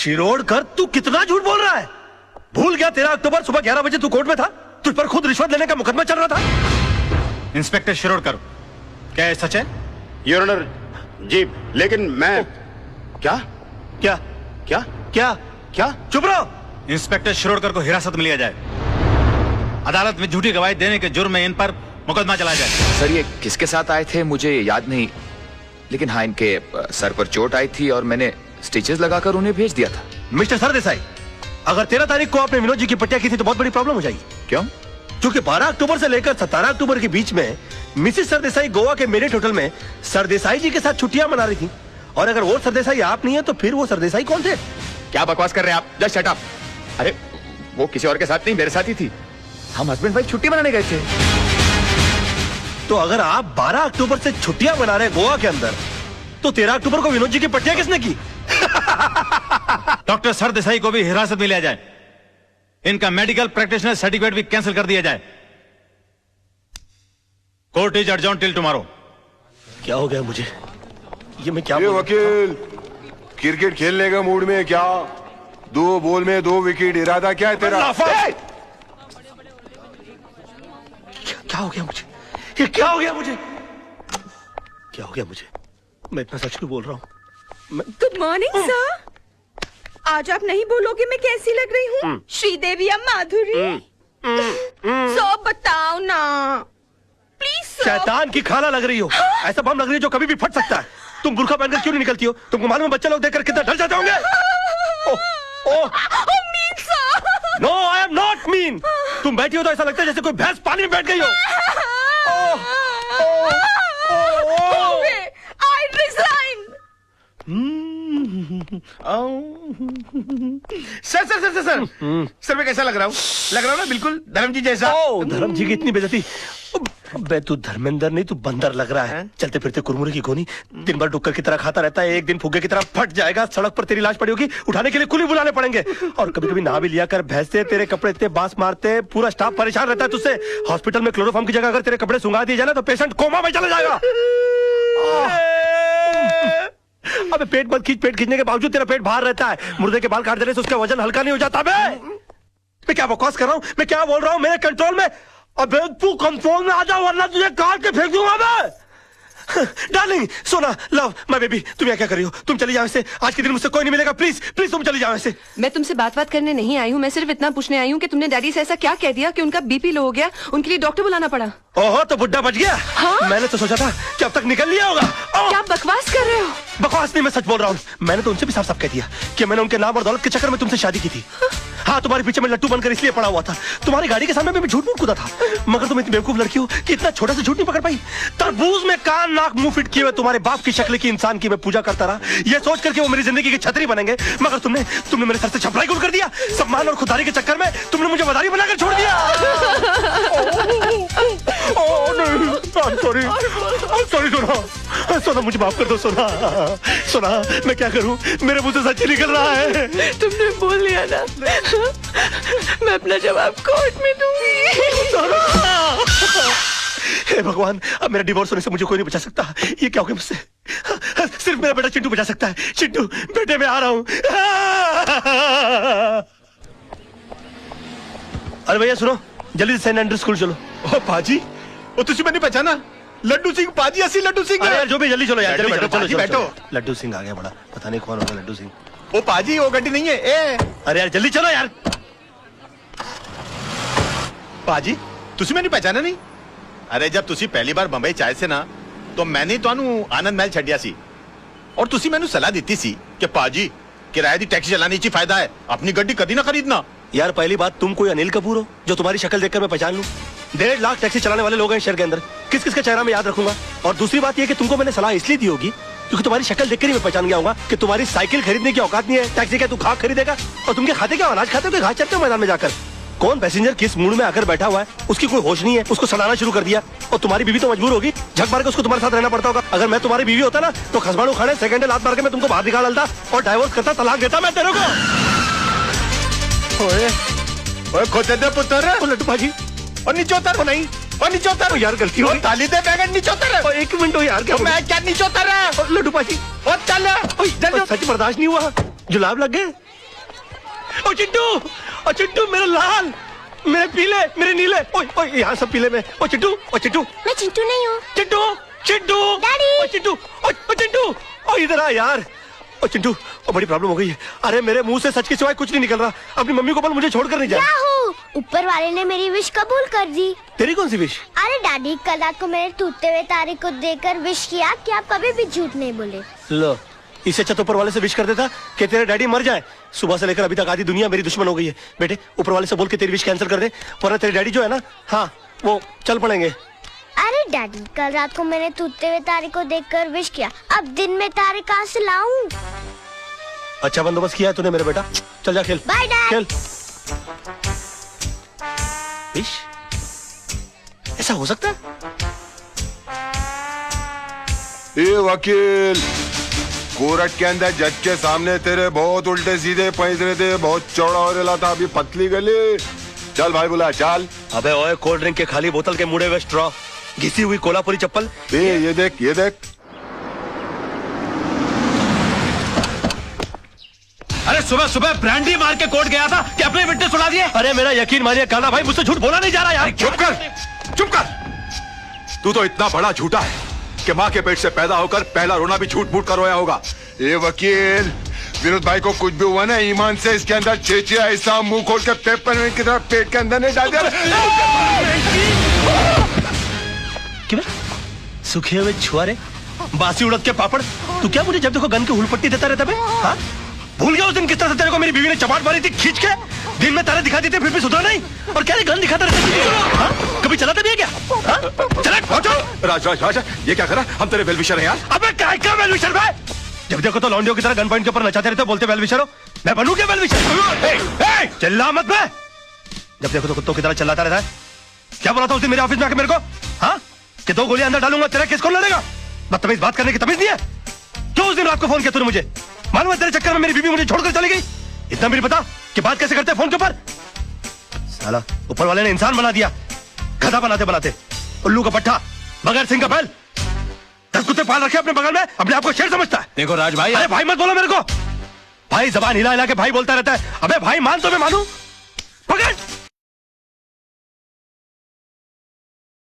शिरोडकर, तू कितना झूठ बोल रहा है? भूल गया 13 अक्टूबर सुबह 11 बजे तू कोर्ट में था? तुझ पर खुद रिश्वत लेने का मुकदमा चल रहा था। इंस्पेक्टर शिरोडकर, क्या ये सच है? योर ऑनर जी, लेकिन मैं क्या क्या क्या क्या क्या चुप रहो। इंस्पेक्टर शिरोडकर को हिरासत में लिया जाए। अदालत में झूठी गवाही देने के जुर्म में इन पर मुकदमा चलाया जाए। सर, ये किसके साथ आए थे मुझे याद नहीं, लेकिन हाँ, इनके सर पर चोट आई थी और मैंने स्टिचेस लगाकर उन्हें भेज दिया था। मिस्टर सरदेसाई, अगर 13 तारीख को आपने विनोद जी की पट्टिया की थी तो बहुत बड़ी प्रॉब्लम हो जाएगी। क्यों? क्योंकि 12 अक्टूबर से लेकर 17 अक्टूबर के बीच में मिसेस सरदेसाई गोवा के मेरिट होटल में सरदेसाई जी के साथ छुट्टियां मना रही थी। और अगर वो सरदेसाई आप नहीं है तो फिर वो सरदेसाई कौन थे? क्या बकवास कर रहे हैं आप? Just shut up. अरे वो किसी और के साथ नहीं, मेरे साथ ही थी। हम हस्बैंड वाइफ छुट्टी मनाने गए थे। तो अगर आप 12 अक्टूबर से छुट्टियां मना रहे गोवा के अंदर, तो 13 अक्टूबर को विनोद जी की पट्टियां किसने की? डॉक्टर सरदेसाई को भी हिरासत में लिया जाए। इनका मेडिकल प्रैक्टिशनर सर्टिफिकेट भी कैंसिल कर दिया जाए। Court is adjourn till tomorrow. क्या हो गया मुझे? ये मैं क्या वकील, क्रिकेट खेलने का मूड में क्या? 2 बॉल में 2 विकेट, इरादा क्या है तेरा? क्या हो गया मुझे? ये क्या हो गया मुझे? क्या हो गया मुझे? मैं इतना सच क्यों बोल रहा हूँ? Good morning sir. आज आप नहीं बोलोगे मैं कैसी लग रही हूँ? श्रीदेवी या माधुरी? सो बताओ ना प्लीज सर। शैतान की खाला लग रही हो। ऐसा बम लग रही है जो कभी भी फट सकता है। तुम बुर्का पहनकर क्यों नहीं निकलती हो? तुमको मालूम है बच्चे लोग देखकर कितना डर जाते होंगे? Mean sir. No, I am not mean. तुम बैठी हो तो ऐसा लगता है जैसे कोई भैंस पानी में बैठ गई हो। I resign. Sir sir sir sir sir sir मैं कैसा लग रहा हूँ? लग रहा हूँ ना बिल्कुल धर्म जी जैसा। धर्म जी की इतनी बेइज्जती। बे तू धर्मेंद्र नहीं, तू बंदर लग रहा है। चलते फिरते कुरमुरे की गोनी, दिन भर डुक्कर की तरह खाता रहता है। एक दिन फुग्गे की तरह फट जाएगा। सड़क पर तेरी लाश पड़ी होगी, उठाने के लिए कुली बुलाने पड़ेंगे। और कभी कभी नहा भी लिया कर। भैंसे तेरे कपड़े इतने बांस मारते, पूरा स्टाफ परेशान रहता है तुझसे। हॉस्पिटल में क्लोरोफॉर्म की जगह अगर तेरे कपड़े सुंगा दिए जाए ना तो पेशेंट कोमा में चला जाएगा। अबे पेट मत खींच। पेट खींचने के बावजूद तेरा पेट बाहर रहता है। मुर्दे के बाल काट देने से उसका वजन हल्का नहीं हो जाता। मैं क्या बकवास कर रहा हूँ? मैं क्या बोल रहा हूँ? मेरे कंट्रोल में। अबे तू कंट्रोल में आ जा वरना तुझे काट के फेंक दूंगा मैं। डार्लिंग, सोना, लव, माय बेबी, तुम यहाँ क्या कर रही हो? तुम चली जाओ ऐसे। आज के दिन मुझसे कोई नहीं मिलेगा। प्लीज प्लीज तुम चली जाओ ऐसे। मैं तुमसे बात करने नहीं आई हूँ। मैं सिर्फ इतना पूछने आई हूँ कि तुमने डैडी से ऐसा क्या कह दिया कि उनका बीपी लो हो गया, उनके लिए डॉक्टर बुलाना पड़ा। ओहो, तो बुड्ढा बच गया। हाँ? मैंने तो सोचा था कि अब तक निकल लिया होगा। क्या बकवास कर रहे हो? बकवास नहीं, मैं सच बोल रहा हूँ। मैंने तो उनसे भी साफ साफ कह दिया कि मैंने उनके नाम और दौलत के चक्कर में तुमसे शादी की थी। हाँ, तुम्हारे पीछे में लट्टू बनकर इसलिए पड़ा हुआ था। तुम्हारी गाड़ी के सामने भी मैं झूठ मूठ कूदा था। मगर तुम इतनी बेवकूफ लड़की हो कि इतना छोटा सा झूठ नहीं पकड़ पाई। तरबूज में कान नाक मुंह फिट किए हुए तुम्हारे बाप की शक्ल की इंसान की मैं पूजा करता रहा, ये सोच करके वो मेरी जिंदगी की छतरी बनेंगे। मगर तुमने मेरे सर से छपराई गुल कर दिया। सम्मान और खुदारी के चक्कर में तुमने मुझे मदारी बनाकर छोड़ दिया। सॉरी सोना। सोना मुझे माफ कर दो सोना। सोना, मैं क्या करूं? मेरे मुंह से सच ही निकल रहा है। तुमने बोल लिया ना, मैं अपना जवाब कोर्ट में दूंगी। हे भगवान, अब मेरा डिवोर्स होने से मुझे कोई नहीं बचा सकता। ये क्या हो गया मुझसे? सिर्फ मेरा बेटा चिंटू बचा सकता है। चिंटू, बेटे मैं आ रहा हूं। अरे भैया सुनो, जल्दी से सेंट एंड्रू स्कूल चलो। ओ पाजी, ओ तुझे मैंने पहचाना? लड्डू सिंह पाजी, असली लड्डू सिंह। अरे यार जो भी, जल्दी चलो यार, जल्दी बैठो, चलो, पाजी, बैठो। लड्डू सिंह आ गया बड़ा, पता नहीं कौन होगा लड्डू सिंह। ओ पाजी, वो गड्डी नहीं है। ए अरे यार जल्दी चलो यार। पाजी, तुझे मैंने पहचाना नहीं? अरे जब तुसी पहली बार बंबई चाहे से ना, तो मैंने तो आनंद महल छड़िया सी और तुसी मैंने सलाह दी सी कि पाजी किराए दी टैक्सी चलाने ची फायदा है, अपनी गड्डी कभी ना खरीदना। यार पहली बात, तुम कोई अनिल कपूर हो जो तुम्हारी शक्ल देखकर मैं पहचान लूं? 1.5 लाख टैक्सी चलाने वाले लोग हैं शहर के अंदर, किस किस का चेहरा मैं याद रखूंगा? और दूसरी बात यह कि तुमको मैंने सलाह इसलिए दी होगी क्योंकि तुम्हारी शक्ल देखकर ही मैं पहचान गया होगा कि तुम्हारी साइकिल खरीदने की औकात नहीं है। टैक्सी क्या तू खाक खरीदेगा? और तुम क्या खाते, क्या अनाज खाते हो, घास चरते हो मैदान में जाकर? कौन पैसेंजर किस मूड में आकर बैठा हुआ है उसकी कोई होश नहीं है, उसको सड़ाना शुरू कर दिया। और तुम्हारी बीवी तो मजबूर होगी, झक मार के उसको तुम्हारे साथ रहना पड़ता होगा। अगर मैं तुम्हारी बीवी होता ना तो खसबाड़ू खाने सेकंड लात मार के मैं तुमको बाहर निकाल डालता और डाइवोर्स करता, तलाक देता मैं तेरे को। ओए खोते दे पुत्र, लड्डू भाजी, और नीचे उतर। नहीं और नीचे उतर यार, गलती हो गई। ताली दे बैगन, नीचे उतर। एक मिनट हो यार, क्या मैं क्या नीचे उतर? लड्डू भाजी, और चल जल्दी। सच बर्दाश्त नहीं हुआ। जुलाब लग गए? ओ चिट्टू मेरे लाल, मेरे पीले, मेरे नीले, ओए ओए यहाँ सब पीले में। ओ चिट्टू, मैं चिंटू नहीं हूँ। चिट्टू डैडी। ओ चिट्टू ओ इधर आ यार। ओ चिंटू, ओ बड़ी प्रॉब्लम हो गई है। अरे मेरे मुंह से सच के सिवाय कुछ नहीं निकल रहा। अपनी मम्मी को बोल मुझे छोड़कर नहीं जाए। याहू! ऊपर वाले ने मेरी विश कबूल कर दी। तेरी कौन सी विश? अरे डैडी, कल रात को मैंने टूटते हुए तारे को देखकर विश किया कि आप कभी भी झूठ नहीं बोले। लो, इससे अच्छा तो ऊपर वाले से विश कर देता कि तेरे डैडी मर जाए। सुबह से लेकर अभी तक आधी दुनिया मेरी दुश्मन हो गई है। बेटे ऊपर वाले से बोल के तेरी विश कैंसिल कर दे, वरना तेरे डैडी जो है ना, हाँ वो चल पड़ेंगे। अरे डैडी, कल रात को मैंने टूटते हुए तारे को देखकर विश किया। अब दिन में तारे कहाँ से लाऊं? अच्छा बंदोबस्त किया है तूने मेरे बेटा। चल जा खेल। Bye dad. खेल। विश? ऐसा हो सकता है? ए वकील, कोर्ट के अंदर जज के सामने तेरे बहुत उल्टे सीधे पैसे थे, बहुत चौड़ा हो रहा था, अभी पतली गली। चल भाई बुला, चल। अबे ओए, कोल्ड ड्रिंक के खाली बोतल के मुड़े हुए स्ट्रॉ, घिसी हुई कोल्हापुरी चप्पल। ये देख, ये देख। अरे सुबह सुबह ब्रांडी मार के कोर्ट गया था कि अपने विटनेस सुना दिए। अरे मेरा यकीन मानिए काना भाई, मुझसे झूठ बोला नहीं जा रहा यार। चुप कर। तू तो इतना बड़ा झूठा है कि माँ के पेट से पैदा होकर पहला रोना भी झूठ मूठ कर रोया होगा। ये वकील, विनोद भाई को कुछ भी हुआ ना, ईमान से इसके अंदर चेचिया ऐसा मुंह खोल के पेपर की तरफ पेट के अंदर नहीं डाल दिया। क्यों सूखे हुए छुआरे, बासी उड़द के पापड़, तू क्या मुझे जब देखो गन की हुलपट्टी देता रहता है? हाँ? भूल गया उस दिन किस तरह से तेरे को मेरी बीवी ने चपाट मारी थी खींच के? दिन में तारे दिखाती थी फिर भी सुधरा नहीं, और क्या गन दिखाता रहता? हाँ? कभी चलाता भी है क्या? हाँ? चला पहुंचो। राज, ये क्या करा? हम तेरे वेलविशर हैं यार। अबे काय का वेलविशर भाई? जब देखो तो लौंडियों की तरह गन पॉइंट के ऊपर नचाते रहते, बोलते वेलविशर हो। मैं बनूं क्या वेलविशर? चिल्ला मत बे। जब देखो तो कुत्तों की तरह चिल्लाता रहता है। क्या बोला था उस दिन मेरे ऑफिस में आके मेरे को? हाँ? कि 2 गोलियां अंदर डालूंगा, तेरा केस कौन लड़ेगा? बदतमीज बात करने की तमीज नहीं है? क्यों उस दिन रात को फोन किया तूने मुझे? मालूम है तेरे चक्कर में मेरी बीवी मुझे छोड़कर चली गई। इतना भी नहीं पता कि बात कैसे करते हैं फोन के ऊपर? साला ऊपर वाले ने इंसान बना दिया, गधा बनाते बनाते। उल्लू का पट्टा, बगैर सिंह का बैल। 10 कुत्ते पाल रखे अपने बगल में, अपने आप को शेर समझता है। देखो राज भाई, अरे भाई मत बोलो मेरे को। भाई जबान हिला हिला के भाई बोलता रहता है। अबे भाई मान तो मैं मानूं। पकड़।